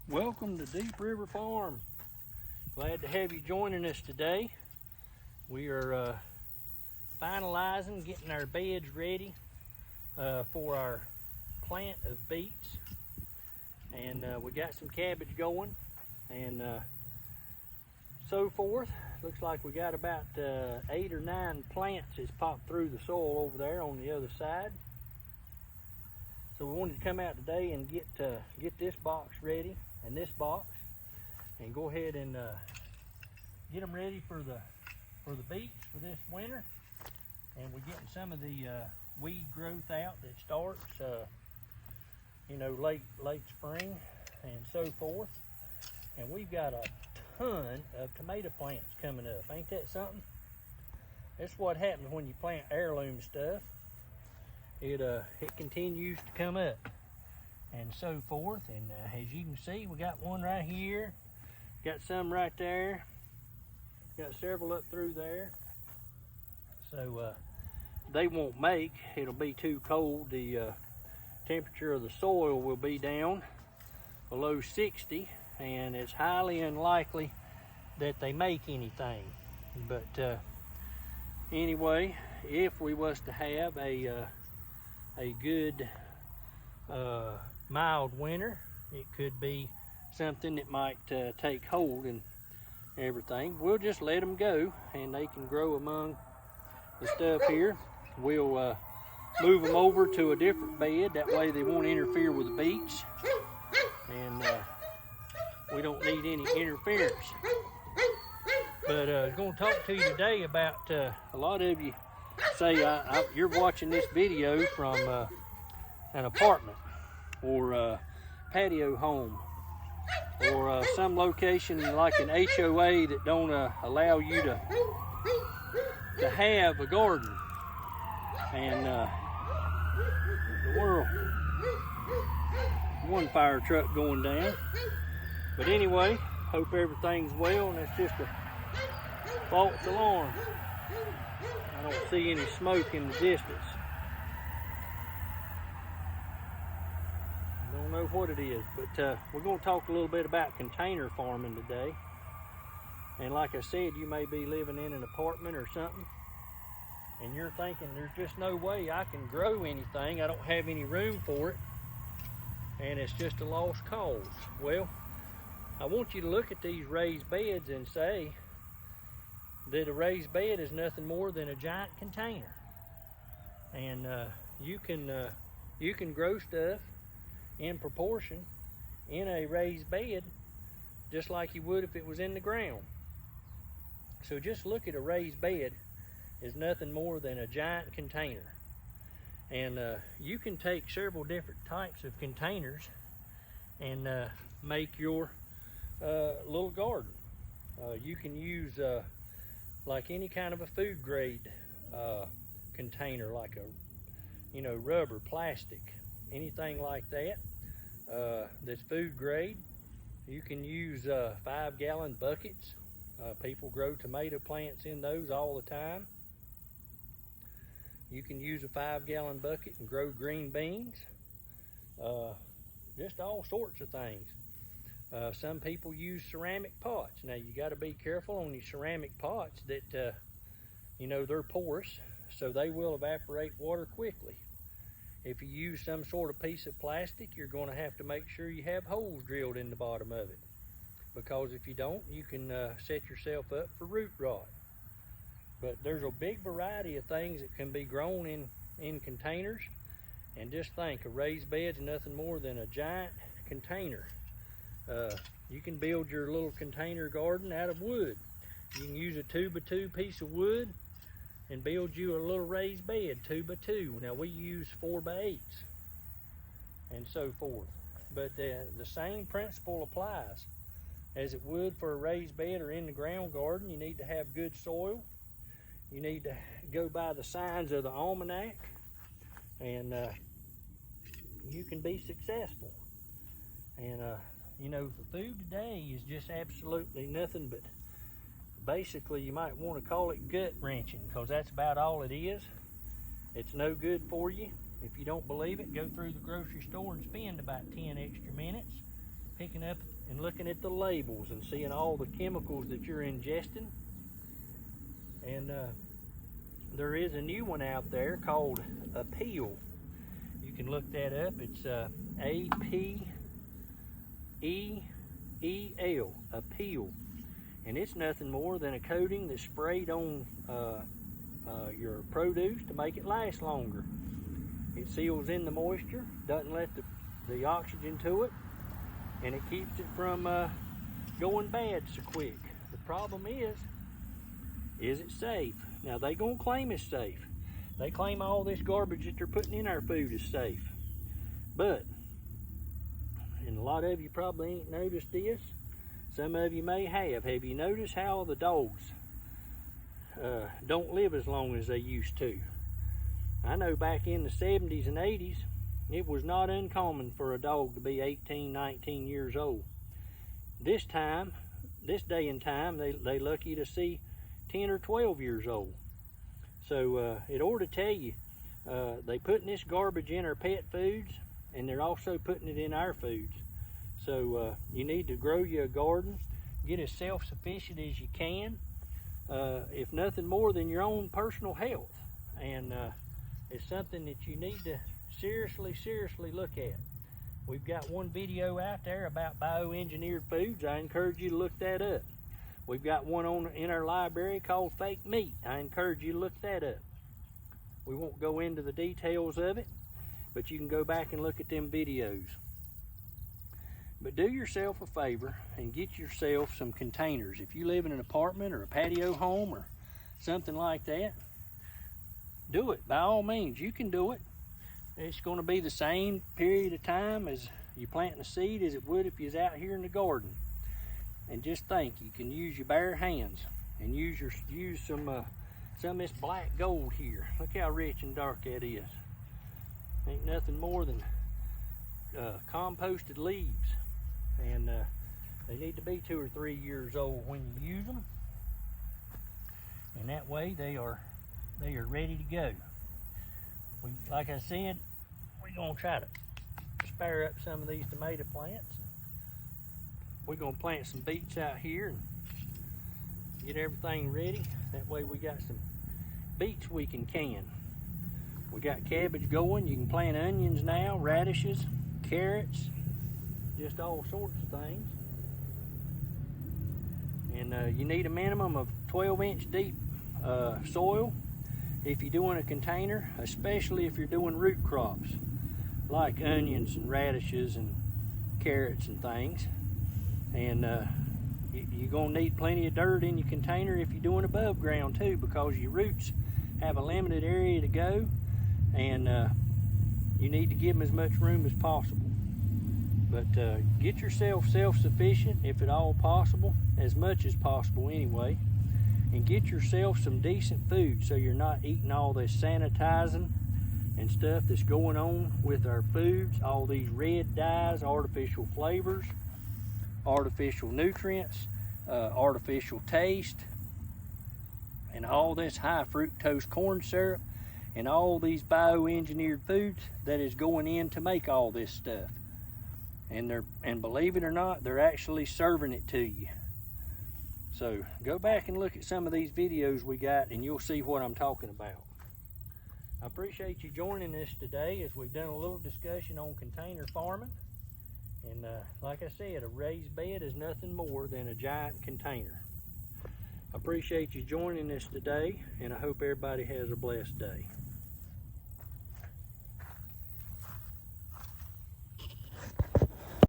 Welcome to Deep River Farm. Glad to have you joining us today. We are finalizing, getting our beds ready for our plant of beets. And we got some cabbage going and so forth. Looks like we got about 8 or 9 plants that's popped through the soil over there on the other side. So we wanted to come out today and get this box ready and this box, and go ahead and get them ready for the beets for this winter. And we're getting some of the weed growth out that starts, late spring and so forth. And we've got a ton of tomato plants coming up. Ain't that something? That's what happens when you plant heirloom stuff. It continues to come up and so forth. And as you can see, we got one right here, got some right there, got several up through there. So they won't make, it'll be too cold. The temperature of the soil will be down below 60, and it's highly unlikely that they make anything. But anyway, if we was to have a good mild winter, it could be something that might take hold and everything. We'll just let them go and they can grow among the stuff here. We'll move them over to a different bed, that way they won't interfere with the beets, and we don't need any interference. But I was going to talk to you today about a lot of you say you're watching this video from an apartment or a patio home or some location like an HOA that don't allow you to have a garden. And the world, one fire truck going down. But anyway, hope everything's well, and it's just a false alarm. I don't see any smoke in the distance. Don't know what it is, but we're going to talk a little bit about container farming today. And like I said, you may be living in an apartment or something, and you're thinking there's just no way I can grow anything. I don't have any room for it, and it's just a lost cause. Well, I want you to look at these raised beds and say that a raised bed is nothing more than a giant container. And you can grow stuff in proportion in a raised bed just like you would if it was in the ground. So just look at a raised bed as nothing more than a giant container. And you can take several different types of containers and make your little garden. You can use like any kind of a food grade container, like a rubber, plastic, anything like that that's food grade. You can use 5-gallon buckets. People grow tomato plants in those all the time. You can use a 5-gallon bucket and grow green beans, just all sorts of things. Some people use ceramic pots. Now you got to be careful on these ceramic pots that they're porous, so they will evaporate water quickly. If you use some sort of piece of plastic, you're going to have to make sure you have holes drilled in the bottom of it, because if you don't, you can set yourself up for root rot. But there's a big variety of things that can be grown in containers. And just think, a raised bed's nothing more than a giant container. You can build your little container garden out of wood. You can use a 2x2 piece of wood and build you a little raised bed, 2x2. Now we use 4x8s and so forth. But the same principle applies as it would for a raised bed or in the ground garden. You need to have good soil. You need to go by the signs of the almanac, and you can be successful. And the food today is just absolutely nothing but, basically you might want to call it gut wrenching, because that's about all it is. It's no good for you. If you don't believe it, go through the grocery store and spend about 10 extra minutes picking up and looking at the labels and seeing all the chemicals that you're ingesting. And there is a new one out there called a patio. You can look that up. It's A-P-E-E-L, a peel. And it's nothing more than a coating that's sprayed on your produce to make it last longer. It seals in the moisture, doesn't let the oxygen to it, and it keeps it from going bad so quick. The problem is it safe? Now they gonna claim it's safe. They claim all this garbage that they're putting in our food is safe. But, and a lot of you probably ain't noticed this, some of you may have. Have you noticed how the dogs don't live as long as they used to? I know back in the 70s and 80s, it was not uncommon for a dog to be 18, 19 years old. This day and time, they lucky to see 10 or 12 years old. So it ought to tell you, they putting this garbage in our pet foods, and they're also putting it in our foods. So you need to grow you a garden, get as self-sufficient as you can, if nothing more than your own personal health. And it's something that you need to seriously look at. We've got one video out there about bioengineered foods. I encourage you to look that up. We've got one in our library called fake meat. I encourage you to look that up. We won't go into the details of it, but you can go back and look at them videos. But do yourself a favor and get yourself some containers. If you live in an apartment or a patio home or something like that, do it. By all means, you can do it. It's going to be the same period of time as you planting a seed as it would if you was out here in the garden. And just think, you can use your bare hands and use some of this black gold here. Look how rich and dark that is. Ain't nothing more than composted leaves. And they need to be 2 or 3 years old when you use them. And that way they are ready to go. Like I said, we're gonna try to spare up some of these tomato plants. We're gonna plant some beets out here and get everything ready. That way we got some beets we can can. We got cabbage going. You can plant onions now, radishes, carrots, just all sorts of things. And you need a minimum of 12-inch deep soil if you're doing a container, especially if you're doing root crops like onions and radishes and carrots and things. And you're going to need plenty of dirt in your container if you're doing above ground too, because your roots have a limited area to go, and you need to give them as much room as possible. But get yourself self-sufficient if at all possible, as much as possible anyway, and get yourself some decent food so you're not eating all this sanitizing and stuff that's going on with our foods, all these red dyes, artificial flavors, artificial nutrients, artificial taste, and all this high fructose corn syrup and all these bioengineered foods that is going in to make all this stuff. And believe it or not, they're actually serving it to you. So go back and look at some of these videos we got and you'll see what I'm talking about. I appreciate you joining us today as we've done a little discussion on container farming. And like I said, a raised bed is nothing more than a giant container. I appreciate you joining us today, and I hope everybody has a blessed day.